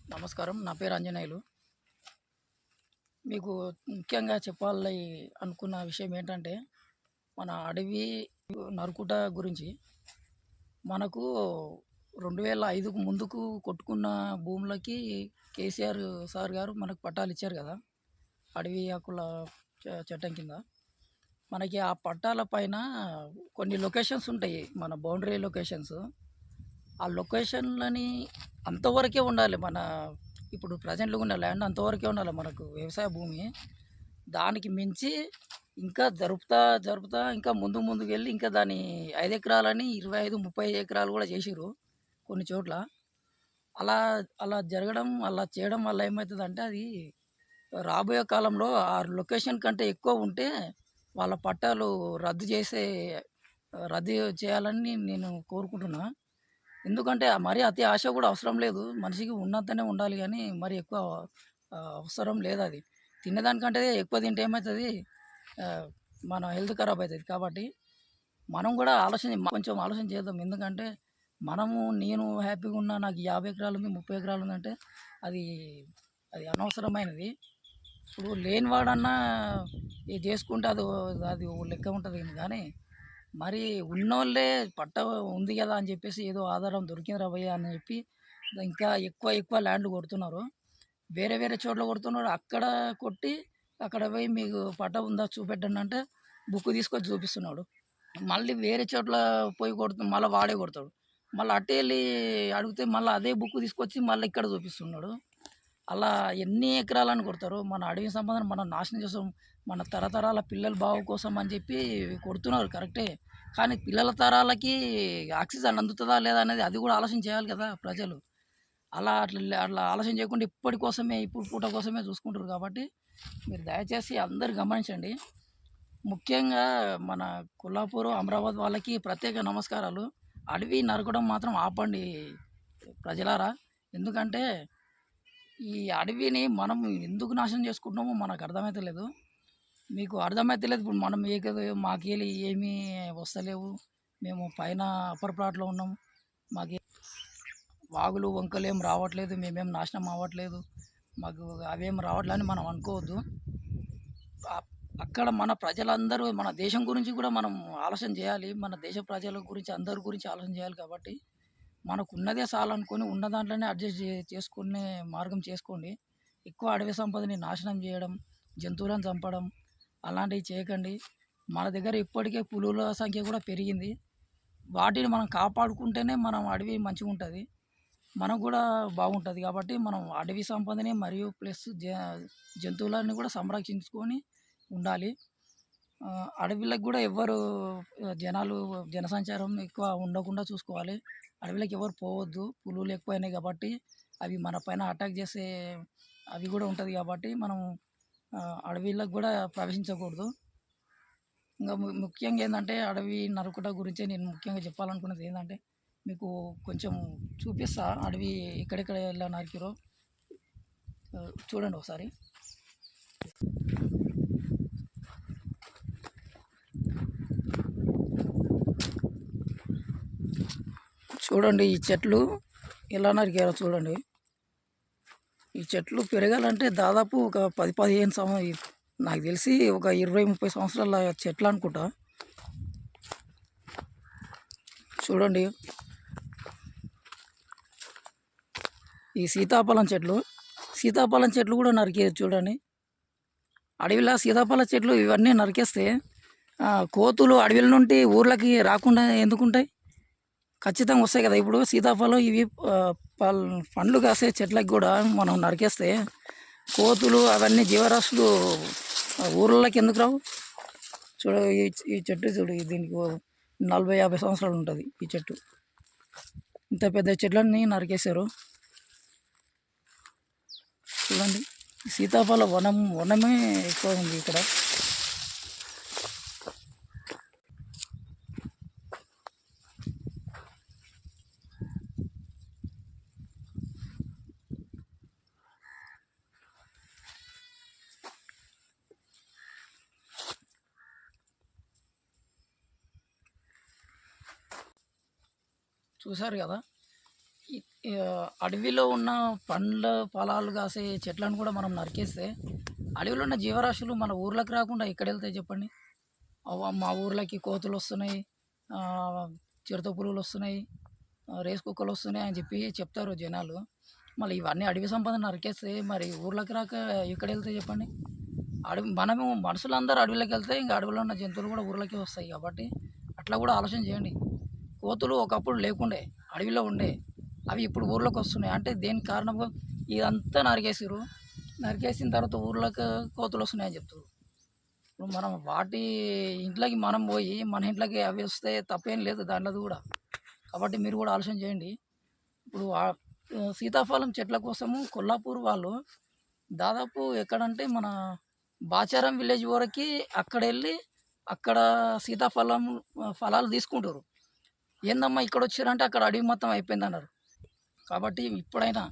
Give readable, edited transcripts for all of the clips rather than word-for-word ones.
నమస్కారం. నా పేరు ఆంజనేయులు. మీకు ముఖ్యంగా చెప్పాలి అనుకున్న విషయం ఏంటంటే, మన అడవి నరుకుట గురించి. మనకు 2005కు ముందుకు కొట్టుకున్న భూములకి కేసీఆర్ సార్ గారు మనకు పట్టాలిచ్చారు గదా! అడవి హక్కుల చట్టం కింద. మనకి ఆ పట్టాల పైన కొన్ని లొకేషన్స్ ఉంటాయి. మన బౌండరీ లొకేషన్స్. ఆ లొకేషన్‌లని అంతవరకే ఉండాలి. ఇప్పుడు ప్రెజెంట్‌గా ఉన్న ల్యాండ్ అంతవరకే ఉండాలి మనకు వ్యవసాయ భూమి. దానికి మించి ఇంకా జరుపుతా, జరుపుతా ఇంకా ముందుకెళ్ళి ఇంకా దాన్ని 5 ఎకరాలని 25, 35 ఎకరాలు గూడా చేసిర్రు కొన్ని చోట్ల. అలా అలా జరగడం, అలా చేయడం వల్ల ఏమైతదంటే అది రాబోయే కాలంలో ఆ లొకేషన్ కంటే ఎక్కువ ఉంటే వాళ్ళ పట్టాలు రద్దు చేయాలని నేను కోరుకుంటున్నా. ఎందుకంటే మరీ అతి ఆశ కూడా అవసరం లేదు. మనిషికి ఉన్నంతనే ఉండాలి గానీ, మరి ఎక్కువ అవసరం లేదది. తినేదానికంటే ఎక్కువ తింటే ఏమైతది, ఆహ్, మన హెల్త్ ఖరాబ్ అయితది. కాబట్టి మనం కూడా కొంచెం ఆలోచన చేద్దాం. ఎందుకంటే నేను హ్యాపీగున్నా, నాకు 50 ఎకరాలుంది, 30 ఎకరాలుందంటే అది అది అనవసరమైనది. ఇప్పుడు లేనివాడన్నా ఇది చేసుకుంటే అది ఓ లెక్క ఉంటది గానీ, మరి ఉన్నోళ్ళే పట్టా ఉంది గదా అని జెప్పేసి ఏదో ఆధారం దొరికిందిరా భయ్యా అని జెప్పి ఇంకా ఎక్కువ ల్యాండ్‌లు కొడుతున్నారు. వేరే వేరే చోట్ల కొడుతున్నాడు. అక్కడ కొట్టి అక్కడ పోయి మీకు పట్టా ఉందా చూపెట్టండంటే బుక్ తీసుకొచ్చి చూపిస్తున్నాడు. మళ్ళీ వేరే చోట్ల పోయి మళ్ళా వాడే కొడతాడు. మళ్ళా అటెళ్ళి అడిగితే మళ్ళా అదే బుక్ తీసుకొచ్చి మళ్ళీ ఇక్కడ చూపిస్తున్నాడు. అలా ఎన్ని ఎకరాలని కొడతారు. మన అడవి సంపదను మనం నాశనం చేస్తాం. మన తరతరాల పిల్లల బాగు కోసం అని చెప్పి కొడుతున్నారు కరెక్టే. కానీ పిల్లల తరాలకి ఆక్సిజన్ అందుతదా లేదా అనేది అది కూడా ఆలోచన చేయాలి కదా ప్రజలు. అట్లా ఆలోచన చేయకుండా ఇప్పుడు పూట కోసమే చూసుకుంటారు కాబట్టి మీరు దయచేసి అందరూ గమనించండి. ముఖ్యంగా మన కొల్లాపూర్, అమరావతి వాళ్ళకి ప్రత్యేక నమస్కారాలు. అడవి నరకడం మాత్రం ఆపండి ప్రజలారా. ఎందుకంటే ఈ అడవిని మనం ఎందుకు నాశనం చేసుకుంటున్నామో మనకు అర్థమైతలేదు. మీకు అర్థమైతలేదు. ఇప్పుడు మనం మాకెళ్ళి ఏమీ వస్తలేవు. మేము పైన అప్పర్ ప్లాట్‌లో ఉన్నాం. మాకు వాగులు, వంకలు ఏం రావట్లేదు. మేమేం నాశనం అవ్వట్లేదు. మాకు అవేం రావట్లే అని మనం అనుకోవద్దు. అక్కడ మన ప్రజలందరూ మన దేశం గురించి కూడా మనం ఆలోచన చేయాలి. మన దేశ ప్రజల గురించి అందరి గురించి ఆలోచన చేయాలి కాబట్టి, మనకున్నదే చాలనుకోని ఉన్న దాంట్లోనే అడ్జస్ట్ చేసుకునే మార్గం చేసుకోండి. ఎక్కువ అడవి సంపదని నాశనం చేయడం, జంతువులను చంపడం అలాంటివి చేయకండి. మన దగ్గర ఇప్పటికే పులుల సంఖ్య కూడా పెరిగింది. వాటిని మనం కాపాడుకుంటేనే మనం అడవి మంచిగుంటది. మనకు కూడా బాగుంటది. కాబట్టి మనం అడవి సంపదని మరియు ప్లస్ జంతువులని కూడా సంరక్షించుకొని ఉండాలి. అడవిలోకి కూడా జనసంచారం ఎక్కువ ఉండకుండా చూసుకోవాలి. అడవిలోకి ఎవరు పోవద్దు. పులులు ఎక్కువైనాయి కాబట్టి అవి మన పైన అటాక్ చేసే అవి కూడా ఉంటది కాబట్టి మనం అడవిలోకి కూడా ప్రవేశించకూడదు. ఇంకా ముఖ్యంగా ఏందంటే అడవి నరుకుట గురించే నేను ముఖ్యంగా చెప్పాలనుకున్నది ఏందంటే, మీకు కొంచెం చూపిస్తా అడవి ఎక్కడెక్కడ ఎలా నరికిర్రో చూడండి ఒకసారి. చూడండి ఈ చెట్లు ఎలా నరికారో చూడండి. ఈ చెట్లు పెరగాలంటే దాదాపు ఒక 10, 15 నాకు తెలిసి ఒక 20, 30 సంవత్సరాల చెట్లు అనుకుంటా. చూడండి ఈ సీతాఫలం చెట్లు కూడా నరికేయచ్చు చూడండి. అడవిలో సీతాఫల చెట్లు ఇవన్నీ నరికేస్తే కోతులు అడవిల నుండి ఊర్లకి రాకుండా ఎందుకుంటాయి? ఖచ్చితంగా వస్తాయి కదా. ఇప్పుడు సీతాఫలం ఇవి పండ్లు కాసే చెట్లకు కూడా మనం నరికేస్తే కోతులు అవన్నీ జీవరాశులు ఊర్లలోకి ఎందుకు రావు? చూడు ఈ చెట్టు చూడు, దీనికి 40, 50 సంవత్సరాలు ఉంటుంది ఈ చెట్టు. ఇంత పెద్ద చెట్లన్నీ నరికేశారు. చూడండి సీతాఫల వనమే ఎక్కువ ఉంది ఇక్కడ. చూశారు కదా. అడవిలో ఉన్న పండ్ల ఫలాలు కాసే చెట్లను కూడా మనం నరికేస్తే అడవిలో ఉన్న జీవరాశులు మన ఊర్లోకి రాకుండా ఎక్కడెళ్తాయి చెప్పండి? మా ఊర్లోకి కోతులొస్తున్నాయి, చిరుత పురుగులొస్తున్నాయి, రేస్ కుక్కలొస్తున్నాయి అని చెప్పి చెప్తారు జనాలు. మళ్ళీ ఇవన్నీ అడవి సంపద నరికేస్తే మరి ఊర్లోకి రాక ఎక్కడెళ్తాయి చెప్పండి? మనము మనుషులందరూ అడవిలోకెళ్తే ఇంక అడవిలో ఉన్న జంతువులు కూడా ఊర్లోకే వస్తాయి. కాబట్టి అట్లా కూడా ఆలోచన చేయండి. కోతులు ఒకప్పుడు లేకుండే, అడవిలో ఉండే. అవి ఇప్పుడు ఊర్లోకి వస్తున్నాయి. అంటే దేనికి కారణంగా ఇదంతా నరికేసిర్రు. నరికేసిన తర్వాత ఊర్లోకి కోతులొస్తున్నాయని చెప్తుర్రు. ఇప్పుడు మనం వాటి ఇంట్లోకి మనం పోయి మన ఇంట్లోకి అవి వస్తే తప్పేం లేదు దాంట్లో కూడా. కాబట్టి మీరు కూడా ఆలోచన చేయండి. ఇప్పుడు సీతాఫలం చెట్ల కోసము కొల్లాపూర్ వాళ్ళు దాదాపు ఎక్కడంటే మన బాచారం విలేజ్ వరకు అక్కడెళ్ళి అక్కడ సీతాఫలం ఫలాలు తీసుకుంటారు. ఏందమ్మా ఇక్కడ వచ్చారంటే అక్కడ అడవి మొత్తం అయిపోయిందన్నారు. కాబట్టి ఇప్పుడైనా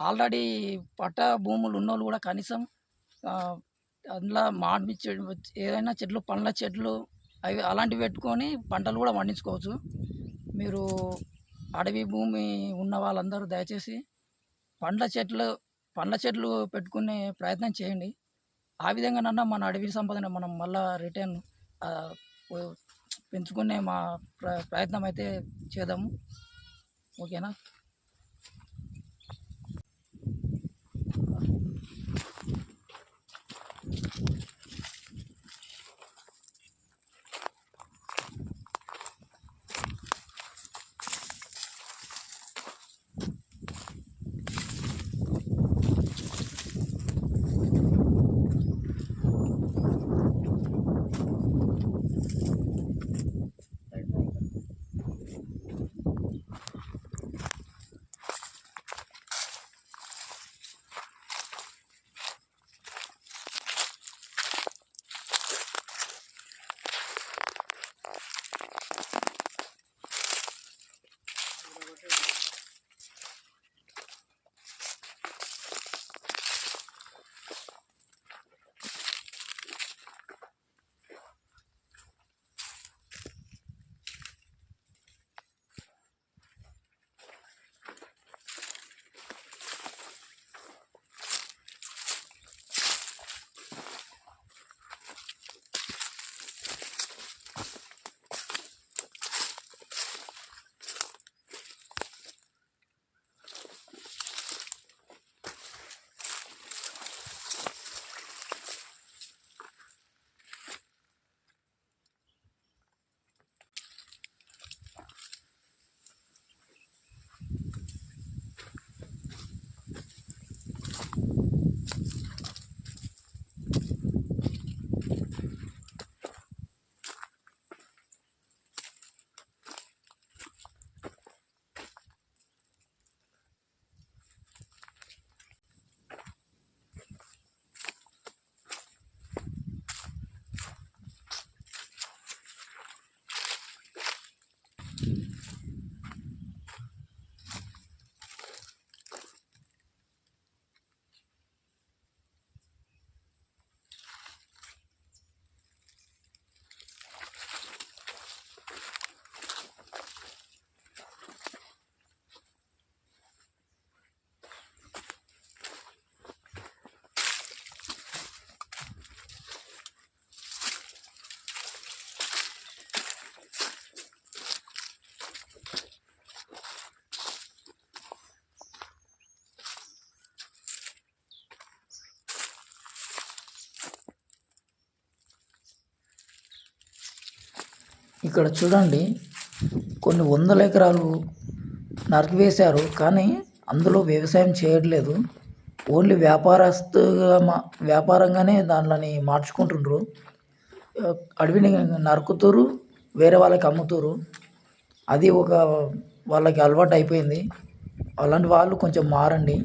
ఆల్రెడీ పట్టా భూములు ఉన్నోళ్ళు కూడా కనీసం అందులో మామిడి చెట్లు ఏదైనా చెట్లు పండ్ల చెట్లు అవి అలాంటివి పెట్టుకొని పంటలు కూడా పండించుకోవచ్చు. మీరు అడవి భూమి ఉన్న వాళ్ళందరూ దయచేసి పండ్ల చెట్లు పండ్ల చెట్లు పెట్టుకునే ప్రయత్నం చేయండి. ఆ విధంగానన్నా మన అడవి సంపదను మనం మళ్ళా రిటర్న్ పెంచుకునే మా ప్రయత్నం అయితే చేద్దాము. ఓకేనా? ఇక్కడ చూడండి, కొన్ని వందల ఎకరాలు నరికివేశారు. కానీ అందులో వ్యవసాయం చేయట్లేదు. ఓన్లీ వ్యాపారంగానే దానిని మార్చుకుంటుండ్రు. అడవిని నరుకుతురు, వేరే వాళ్ళకి అమ్ముతురు. అది ఒక వాళ్ళకి అలవాటు అయిపోయింది. అలాంటి వాళ్ళు కొంచెం మారండి.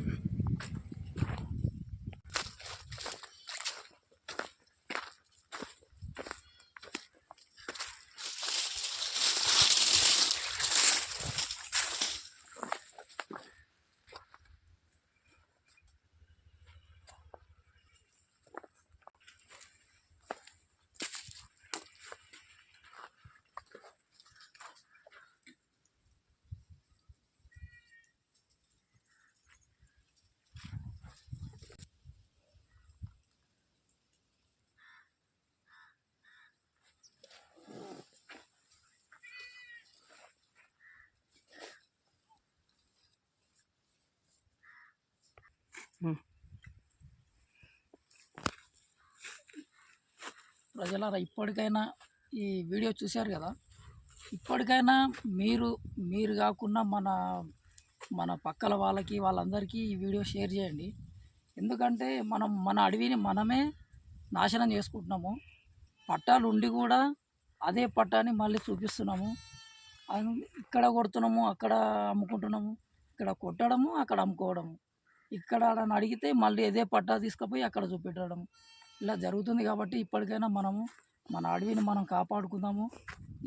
ఉమ్. ప్రజలారా ఇప్పటికైనా ఈ వీడియో చూశారు కదా, ఇప్పటికైనా మీరు మీరు కాకుండా మన మన పక్కల వాళ్ళకి వాళ్ళందరికీ ఈ వీడియో షేర్ చేయండి. ఎందుకంటే మనం మన అడవిని మనమే నాశనం చేసుకుంటున్నాము. పట్టాలు ఉండి కూడా అదే పట్టాని మళ్ళీ చూపిస్తున్నాము. ఇక్కడ కొడుతున్నాము, అక్కడ అమ్ముకుంటున్నాము. ఇక్కడ కొట్టడము, అక్కడ అమ్ముకోవడము. ఇక్కడ ఆడని అడిగితే మళ్ళీ అదే పట్టా తీసుకుపోయి అక్కడ చూపెట్టడం, ఇలా జరుగుతుంది. కాబట్టి ఇప్పటికైనా మనము మన అడవిని మనం కాపాడుకుందాము.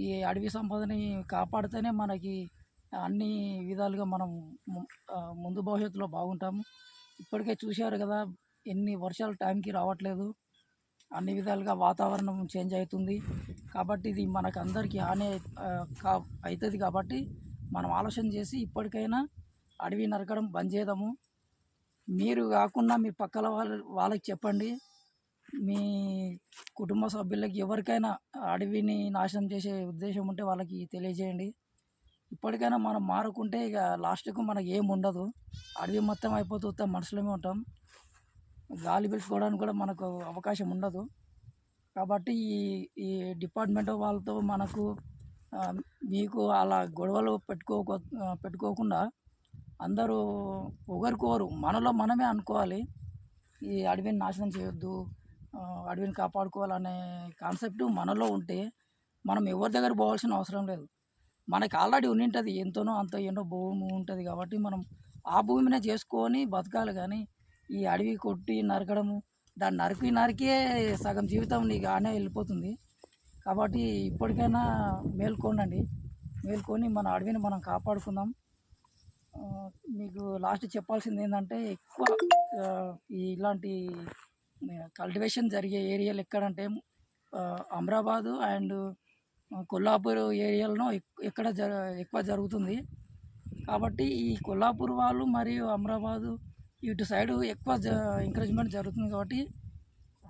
ఈ అడవి సంపదని కాపాడితేనే మనకి అన్ని విధాలుగా మనం ముందు భవిష్యత్తులో బాగుంటాము. ఇప్పటికే చూశారు కదా, ఎన్ని వర్షాలు టైంకి రావట్లేదు, అన్ని విధాలుగా వాతావరణం చేంజ్ అవుతుంది. కాబట్టి ఇది మనకు అందరికీ హాని అవుతుంది. కాబట్టి మనం ఆలోచన చేసి ఇప్పటికైనా అడవి నరకడం బంద్ చేద్దాము. మీరు కాకుండా మీ పక్కల వాళ్ళకి చెప్పండి. మీ కుటుంబ సభ్యులకి ఎవరికైనా అడవిని నాశనం చేసే ఉద్దేశం ఉంటే వాళ్ళకి తెలియజేయండి. ఇప్పటికైనా మనం మారుకుంటే ఇక లాస్ట్కు మనకి ఏం ఉండదు. అడవి మొత్తం అయిపోతూ మనుషులమే ఉంటాం. గాలి పీల్చుకోవడానికి కూడా మనకు అవకాశం ఉండదు. కాబట్టి ఈ ఈ డిపార్ట్మెంట్ వాళ్ళతో మనకు మీకు అలా గొడవలు పెట్టుకోకుండా అందరూ ఒకరికొకరు మనలో మనమే అనుకోవాలి. ఈ అడవిని నాశనం చేయొద్దు, అడవిని కాపాడుకోవాలనే కాన్సెప్ట్ మనలో ఉంటే మనం ఎవరి దగ్గర పోవాల్సిన అవసరం లేదు. మనకి ఆల్రెడీ ఉండింటుంది, ఎంతనో అంత ఎన్నో భూమి ఉంటుంది. కాబట్టి మనం ఆ భూమినే చేసుకొని బతకాలి. కానీ ఈ అడవి కొట్టి నరకడము, దాన్ని నరికే సగం జీవితం నీకు ఆనే వెళ్ళిపోతుంది. కాబట్టి ఇప్పటికైనా మేల్కొని మన అడవిని మనం కాపాడుకుందాం. మీకు లాస్ట్ చెప్పాల్సింది ఏంటంటే, ఎక్కువ ఇలాంటి కల్టివేషన్ జరిగే ఏరియాలు ఎక్కడంటే అమరాబాదు అండ్ కొల్లాపూర్ ఏరియాలో ఎక్కువ జరుగుతుంది. కాబట్టి ఈ కొల్లాపూర్ వాళ్ళు మరియు అమరాబాదు ఇటు సైడు ఎక్కువ ఎంకరేజ్మెంట్ జరుగుతుంది. కాబట్టి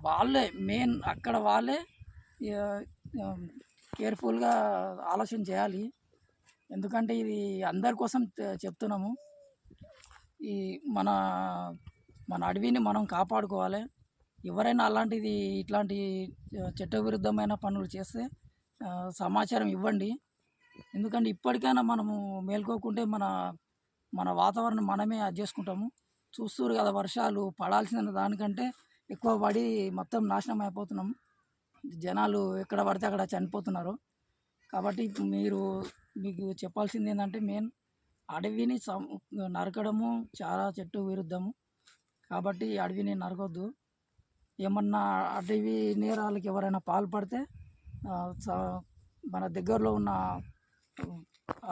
వాళ్ళే మెయిన్, అక్కడ వాళ్ళే కేర్ఫుల్గా ఆలోచన చేయాలి. ఎందుకంటే ఇది అందరి కోసం చెప్తున్నాము. ఈ మన మన అడవిని మనం కాపాడుకోవాలి. ఎవరైనా ఇట్లాంటి చట్టవిరుద్ధమైన పనులు చేస్తే సమాచారం ఇవ్వండి. ఎందుకంటే ఇప్పటికైనా మనము మేల్కోకుంటే మన మన వాతావరణం మనమే చేసుకుంటాము. చూస్తున్నారు కదా, వర్షాలు పడాల్సిన దానికంటే ఎక్కువ పడి మొత్తం నాశనం అయిపోతున్నాము. జనాలు ఎక్కడ పడితే అక్కడ చనిపోతున్నారు. కాబట్టి మీకు చెప్పాల్సింది ఏంటంటే, మెయిన్ అడవిని నరకడము చాలా చెట్టు విరుద్ధము. కాబట్టి అడవిని నరకొద్దు. ఏమన్నా అడవి నేరాలకు ఎవరైనా పాల్పడితే మన దగ్గరలో ఉన్న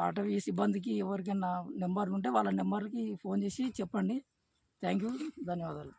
అటవీ సిబ్బందికి ఎవరికైనా నెంబర్లు ఉంటే వాళ్ళ నెంబర్కి ఫోన్ చేసి చెప్పండి. థ్యాంక్ యూ, ధన్యవాదాలు.